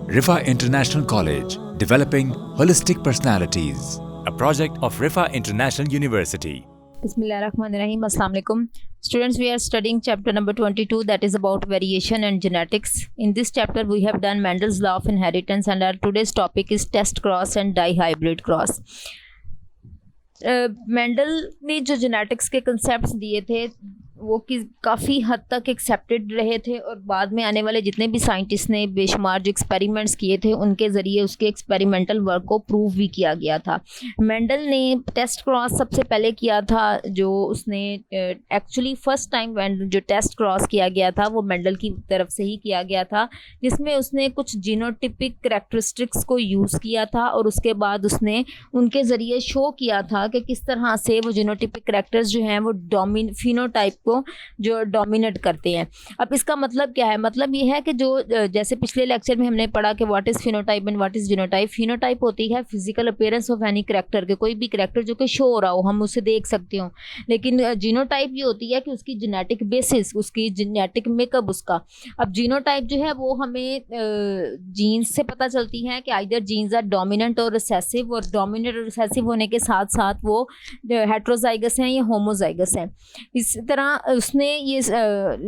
Rifa International College, developing holistic personalities. A project of Rifa International University. Bismillahirrahmanirrahim. Assalamu alaikum. Students, we are studying chapter number 22, that is about variation and genetics. In this chapter, we have done Mendel's law of inheritance, and our today's topic is test cross and dihybrid cross. Mendel ने जो genetics के concepts दिए थे वो काफ़ी हद तक accepted रहे थे, और बाद में आने वाले जितने भी साइंटिस्ट ने बेशुमार जो एक्सपेरिमेंट्स किए थे उनके ज़रिए उसके एक्सपेरिमेंटल वर्क को प्रूव भी किया गया था। मेंडल ने टेस्ट क्रॉस सबसे पहले किया था, जो उसने एक्चुअली फ़र्स्ट टाइम जो टेस्ट क्रॉस किया गया था वो मेंडल की तरफ से ही किया गया था, जिसमें उसने कुछ जीनोटिपिक करैक्टरिस्टिक्स को यूज़ किया था, और उसके बाद उसने उनके ज़रिए शो किया था कि किस तरह से वो जीनोटिपिक करैक्टर्स जो हैं वो फिनोटाइप को जो डोमिनेट करते हैं। अब इसका मतलब क्या है? मतलब ये है कि जो जैसे पिछले लेक्चर में हमने पढ़ा कि what is phenotype and what is genotype. Phenotype होती है physical appearance of any character के, कोई भी करैक्टर जो कि शो हो रहा हो, हम उसे देख सकते हो। लेकिन जीनोटाइप ये होती है कि उसकी जेनेटिक बेसिस, उसकी जेनेटिक मेकअप उसका। अब जीनोटाइप जो है वो हमें जीन्स से पता चलती है कि आइदर जीन्स आर डोमिनेंट और रिसेसिव, और डोमिनेंट और रिसेसिव होने के साथ साथ वो हेट्रोजाइगस हैं या होमोजाइगस हैं। इस तरह उसने ये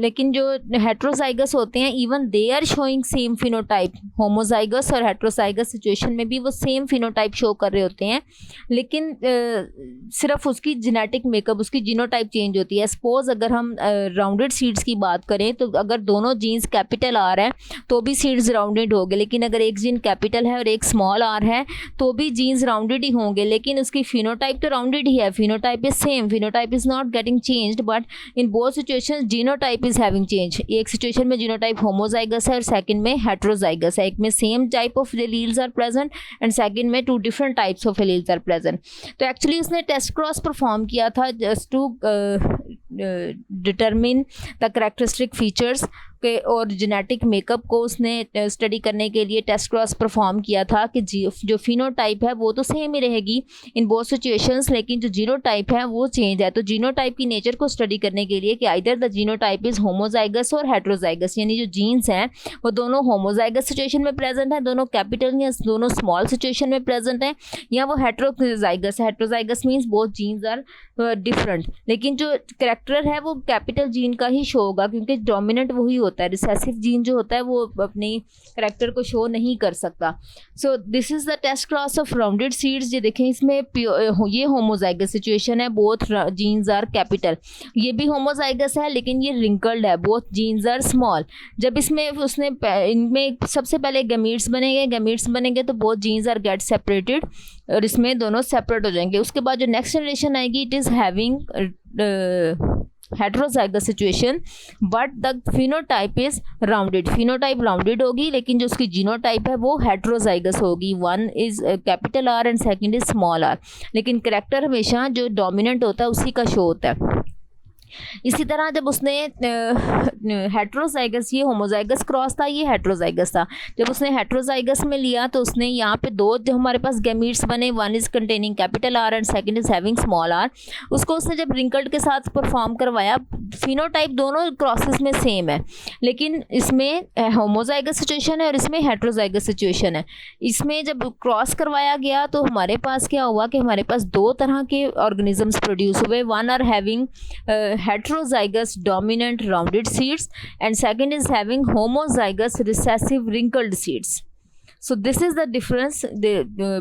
लेकिन जो हेट्रोजाइगस होते हैं even they are showing same phenotype. Homozygous और हेट्रोजाइगस सिचुएशन में भी वो सेम फिनोटाइप शो कर रहे होते हैं, लेकिन सिर्फ उसकी जेनेटिक मेकअप, उसकी जीनोटाइप चेंज होती है। सपोज अगर हम राउंडेड सीड्स की बात करें तो अगर दोनों जीन्स कैपिटल आर है तो भी सीड्स राउंडेड होंगे, लेकिन अगर एक जीन कैपिटल है और एक स्मॉल आर है तो भी जीन्स राउंडेड ही होंगे, लेकिन उसकी फिनोटाइप तो राउंडेड ही है। Phenotype is same, phenotype is not getting changed, but in both situations genotype is having change. एक सिचुएशन में जीनोटाइप होमोजाइगस है और सेकंड में हेट्रोजाइगस है। एक में same type of alleles are present and second में two different types of alleles are present. तो एक्चुअली उसने टेस्ट क्रॉस परफॉर्म किया था just to determine the characteristic features के, और जेनेटिक मेकअप को उसने स्टडी करने के लिए टेस्ट क्रॉस परफॉर्म किया था कि जो फिनोटाइप है वो तो सेम ही रहेगी इन बोथ सिचुएशंस, लेकिन जो जीनोटाइप है वो चेंज है। तो जीनोटाइप की नेचर को स्टडी करने के लिए कि either the genotype is homozygous और हेट्रोजाइगस, यानी जो जीन्स हैं वो दोनों होमोजाइगस सिचुएशन में प्रेजेंट है, दोनों कैपिटल या दोनों स्मॉल सिचुएशन में प्रेजेंट है, या वो हेट्रोजाइगस है। Heterozygous means both genes are different, लेकिन जो करैक्टर है वो कैपिटल जीन का ही शो होगा, क्योंकि डोमिनेंट वही होता है। रिसेसिव जीन जो होता है वो अपनी करैक्टर को शो नहीं कर सकता। So this is the test cross of rounded seeds. ये देखें, इसमें ये होमोजाइगस सिचुएशन है, बोथ जीन्स आर कैपिटल। ये भी होमोजाइगस है लेकिन ये रिंकल्ड है, बोथ जीन्स आर स्मॉल। जब इसमें उसने इनमें सबसे पहले गैमीट्स बनेंगे तो both genes are get separated, और इसमें दोनों सेपरेट हो जाएंगे। उसके बाद जो नेक्स्ट जनरेशन आएगी it is having heterozygous situation, but the phenotype is rounded. Phenotype rounded होगी लेकिन जो उसकी जीनोटाइप है वो हेट्रोजाइगस होगी। One is capital R and second is small R, लेकिन करैक्टर हमेशा जो डोमिनेंट होता है उसी का शो होता है। इसी तरह जब उसने हेट्रोजाइगस, ये होमोजाइगस क्रॉस था, ये हेट्रोजाइगस था, जब उसने हेट्रोजाइगस में लिया तो उसने यहाँ पे दो जो हमारे पास गैमीट्स बने, one is containing capital R and second is having small R, उसको उसने जब रिंकल्ड के साथ परफॉर्म करवाया, फिनोटाइप दोनों क्रॉसेस में सेम है, लेकिन इसमें होमोजाइगस सिचुएशन है और इसमें हेट्रोजाइगस सिचुएशन है। इसमें जब क्रॉस करवाया गया तो हमारे पास क्या हुआ कि हमारे पास दो तरह के ऑर्गेनिजम्स प्रोड्यूस हुए। One are having heterozygous dominant rounded seeds and second is having homozygous recessive wrinkled seeds. So this is the difference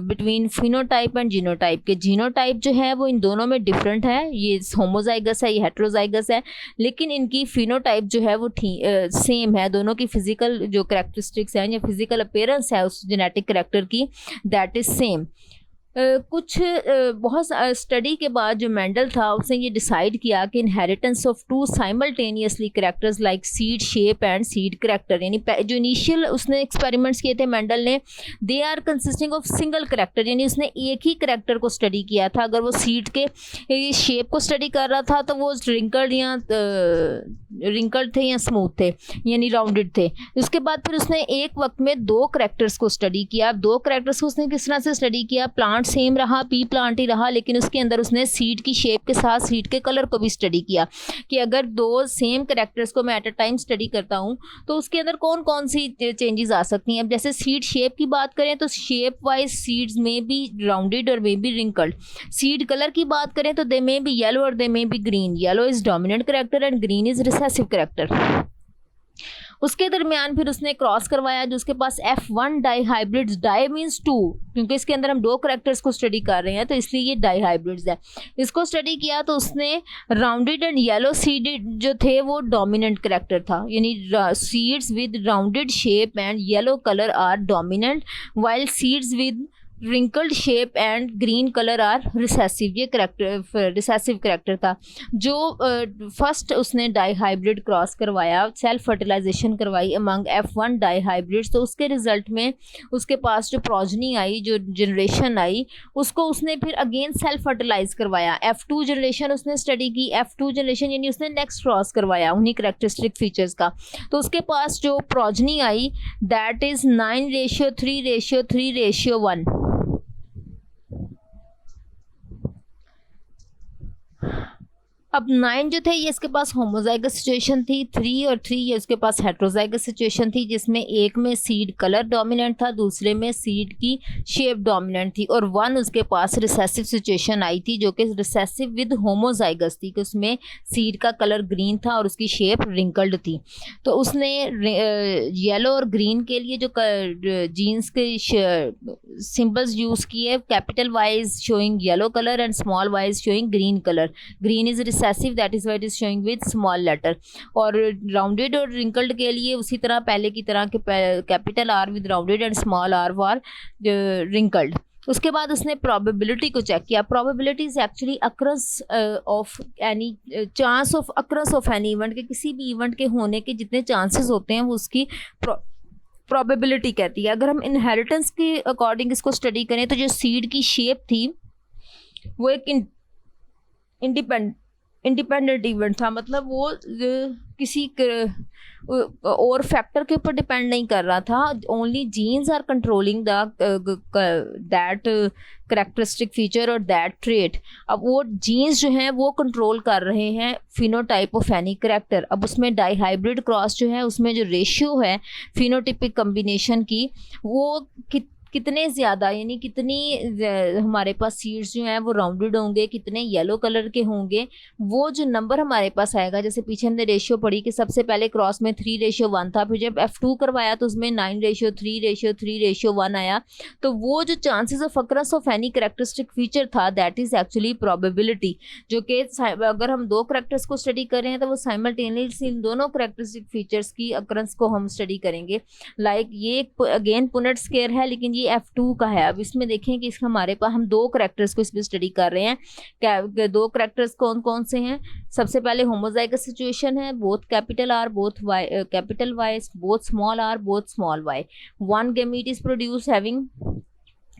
between phenotype and genotype के जीनोटाइप जो है वो इन दोनों में डिफरेंट है, ये होमोजाइगस है, ये हेट्रोजाइगस है, लेकिन इनकी फिनोटाइप जो है वो सेम है। दोनों की फिजिकल जो करैक्टरिस्टिक्स हैं या फिजिकल अपीयरेंस है उस जेनेटिक करैक्टर की, दैट इज सेम। कुछ बहुत स्टडी के बाद जो मेंडल था उसने ये डिसाइड किया कि inheritance of two simultaneously characters like seed shape and seed character, यानी जो इनिशियल उसने एक्सपेरिमेंट्स किए थे मेंडल ने, they are consisting of single character, यानी उसने एक ही करैक्टर को स्टडी किया था। अगर वो सीड के शेप को स्टडी कर रहा था तो वो रिंकल्ड थे या स्मूथ थे, यानी राउंडेड थे। उसके बाद फिर उसने एक वक्त में दो करैक्टर्स को स्टडी किया। दो करैक्टर्स को उसने किस तरह से स्टडी किया? प्लांट प्लांट सेम रहा, पी प्लांट ही रहा, लेकिन उसके अंदर उसने सीड की शेप के साथ सीड के कलर को भी स्टडी किया कि अगर दो सेम कैरेक्टर्स को मैं एट अ टाइम स्टडी करता हूँ तो उसके अंदर कौन कौन सी चेंजेस आ सकती हैं। अब जैसे सीड शेप की बात करें तो शेप वाइज सीड्स में भी राउंडेड और may be wrinkled. Seed colour की बात करें तो दे मे बी येलो और they may be green. Yellow is dominant character and green is recessive character. उसके दरमियान फिर उसने क्रॉस करवाया जो उसके पास F1 dihybrids, di means 2, क्योंकि इसके अंदर हम दो करेक्टर्स को स्टडी कर रहे हैं तो इसलिए ये डाई हाइब्रिड्स है। इसको स्टडी किया तो उसने राउंडेड एंड येलो सीडेड जो थे वो डोमिनेंट करेक्टर था, यानी seeds with rounded shape and yellow colour are dominant while seeds with wrinkled shape and green colour are recessive. ये करेक्टर रिसेसिव करेक्टर था। जो फर्स्ट उसने डाई हाइब्रिड क्रॉस करवाया, सेल्फ फर्टिलाइजेशन करवाई अमंग F1 डाई हाइब्रिड्स, तो उसके result में उसके पास जो प्रोजनी आई, जो जनरेशन आई, उसको उसने फिर अगेन सेल्फ फर्टिलाइज करवाया। F2 जनरेशन उसने स्टडी की। F2 जनरेशन यानी उसने नेक्स्ट क्रॉस करवाया उन्हीं करेक्टरिस्टिक फीचर्स का, तो उसके पास जो प्रोजनी आई दैट इज 9:3:3:1। अब 9 जो थे ये इसके पास होमोजाइगस सिचुएशन थी, 3 और 3 ये उसके पास हेट्रोजाइगस सिचुएशन थी, जिसमें एक में सीड कलर डोमिनेंट था, दूसरे में सीड की शेप डोमिनेंट थी, और 1 उसके पास रिसेसिव सिचुएशन आई थी जो कि रिसेसिव विद होमोजाइगस थी, कि उसमें सीड का कलर ग्रीन था और उसकी शेप रिंकल्ड थी। तो उसने येलो और ग्रीन के लिए जो जीन्स के सिंबल्स यूज़ किए, capital Y is showing yellow colour and small Y is showing green colour. Green is recessive, that is why it is showing with small letter. और राउंडेड और रिंकल्ड के लिए उसी तरह पहले की तरह के capital R with rounded and small R for wrinkled. उसके बाद उसने प्रोबेबिलिटी को चेक किया। Probability is actually occurs of any chance of occurs of any event, के किसी भी इवेंट के होने के जितने चांसेस होते हैं वो उसकी प्रोबेबिलिटी कहती है। अगर हम इनहेरिटेंस के अकॉर्डिंग इसको स्टडी करें तो जो सीड की शेप थी वो एक इंडिपेंडेंट इवेंट था, मतलब वो किसी और फैक्टर के ऊपर डिपेंड नहीं कर रहा था। Only genes are controlling that characteristic feature और दैट ट्रेट। अब वो जीन्स जो हैं वो कंट्रोल कर रहे हैं फिनोटाइप ऑफ एनी करेक्टर। अब उसमें डाई हाइब्रिड क्रॉस जो है उसमें जो रेशियो है फिनोटिपिक कम्बिनेशन की वो कितने ज़्यादा, यानी कितनी हमारे पास सीड्स जो हैं वो राउंडेड होंगे, कितने येलो कलर के होंगे, वो जो नंबर हमारे पास आएगा। जैसे पीछे हमने रेशियो पढ़ी कि सबसे पहले क्रॉस में 3:1 था, फिर जब F2 करवाया तो उसमें 9:3:3:1 आया। तो वो जो chances of occurs of any characteristic feature था दैट इज़ एक्चुअली प्रोबेबिलिटी, जो कि अगर हम दो करेक्टर्स को स्टडी कर रहे हैं तो वो साइमल्टेनियसली इन दोनों करेक्टरिस्टिक फीचर्स की अक्रस को हम स्टडी करेंगे। लाइक ये अगेन पुनेट स्क्वायर है लेकिन ये F2 का है। अब इसमें देखें कि इसका हमारे पास हम दो करेक्टर्स को इसमें स्टडी कर रहे हैं। दो करेक्टर्स कौन कौन से हैं? सबसे पहले होमोजाइगस सिचुएशन है, both capital R both Y capital Y both small R both small Y. One gamete is produce having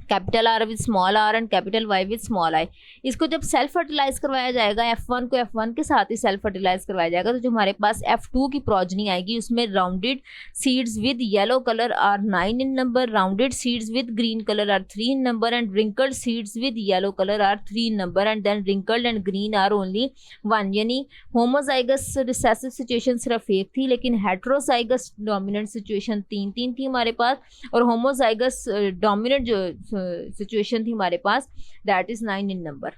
capital R with small R and capital Y with small I. इसको जब self fertilise करवाया जाएगा, F1 को F1 के साथ ही self fertilise करवाया जाएगा, तो जो हमारे पास F2 की प्रोजनी आएगी उसमें rounded seeds with yellow colour are 9 in number, rounded seeds with green colour are 3 in number and wrinkled seeds with yellow colour are 3 in number and then wrinkled and green are only 1। यानी homozygous recessive situation सिर्फ एक थी, लेकिन heterozygous dominant situation 3 थी हमारे पास, और homozygous dominant जो situation थी हमारे पास that is 9 in number.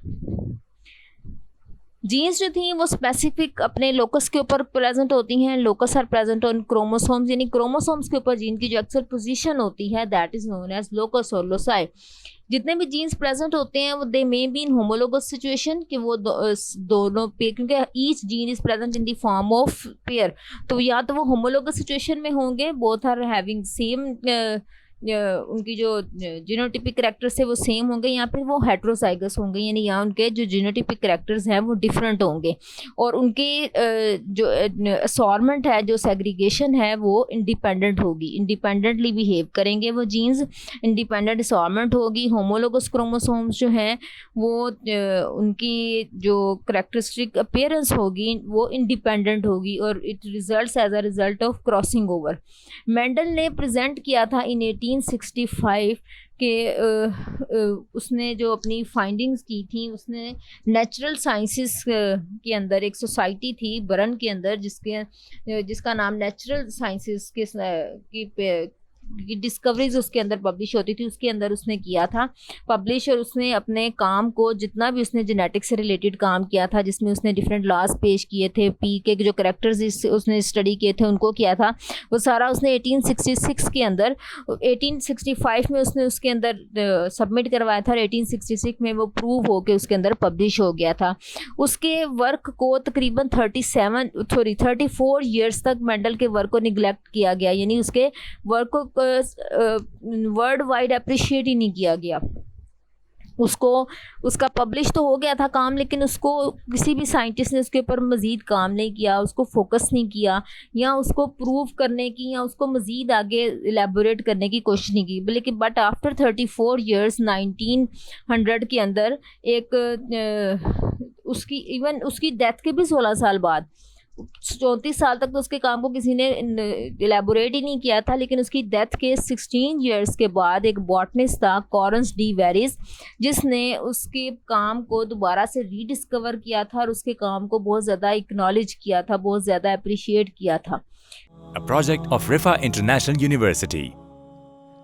Genes जो थी वो स्पेसिफिक अपने लोकस के ऊपर प्रेजेंट होती हैं। Locus are present on chromosomes, यानी क्रोमोसोम्स के ऊपर जीन की जो एक्चुअल पोजीशन होती है that is known as locus और लोसाई। जितने भी जीन्स प्रेजेंट होते हैं वो they may be in homologous situation, कि वो दोनों पे, क्योंकि each gene is present in the form of pair, तो या तो वो होमोलोगस सिचुएशन में होंगे, बोथ आर हैविंग सेम उनकी जो जीनोटिपिक कैरेक्टर्स है वो सेम होंगे, या फिर वो हेट्रोजाइगस होंगे, यानी यहाँ उनके जो जीनोटिपिक कैरेक्टर्स हैं वो डिफरेंट होंगे, और उनके जो असॉर्टमेंट है, जो सेग्रीगेशन है वो इंडिपेंडेंट होगी, इंडिपेंडेंटली बिहेव करेंगे वो जीन्स, इंडिपेंडेंट असॉर्टमेंट होगी। होमोलोगस क्रोमोसोम्स जो हैं वो उनकी जो कैरेक्टरिस्टिक अपीयरेंस होगी वो इंडिपेंडेंट होगी, और it results as a result of crossing over. Mendel ने प्रेजेंट किया था इन 1865 कि उसने जो अपनी फाइंडिंग्स की थी, उसने नेचुरल साइंसेस के अंदर एक सोसाइटी थी बरन के अंदर जिसका नाम नेचुरल साइंसेस की डिस्कवरीज उसके अंदर पब्लिश होती थी, उसके अंदर उसने किया था पब्लिश। और उसने अपने काम को जितना भी उसने जेनेटिक्स से रिलेटेड काम किया था, जिसमें उसने डिफरेंट लॉज पेश किए थे, पी के जो करेक्टर्स उसने स्टडी किए थे उनको किया था, वो सारा उसने 1866 के अंदर 1865 में उसने उसके अंदर सबमिट करवाया था और 1866 में वो प्रूव हो के उसके अंदर पब्लिश हो गया था। उसके वर्क को तकरीबन 34 ईयर्स तक मेंडल के वर्क को निगलेक्ट किया गया, यानी उसके वर्क को वर्ल्ड वाइड अप्रिशिएट ही नहीं किया गया। उसका पब्लिश तो हो गया था काम, लेकिन उसको किसी भी साइंटिस्ट ने उसके ऊपर मज़ीद काम नहीं किया, उसको फोकस नहीं किया, या उसको प्रूव करने की या उसको मज़ीद आगे एलेबोरेट करने की कोशिश नहीं की। लेकिन बट आफ्टर 34 ईयर्स 1900 के अंदर उसकी डेथ के भी 16 साल बाद 34 साल तक तो उसके काम को किसी ने एलेबोरेट ही नहीं किया था, लेकिन उसकी डेथ के 16 ईयर्स के बाद एक बॉटनिस्ट था कॉरेंस डी वेरिस, जिसने उसके काम को दोबारा से रीडिस्कवर किया था और उसके काम को बहुत ज़्यादा एक्नॉलेज किया था, बहुत ज़्यादा अप्रिशिएट किया था। A project of RIFA International University.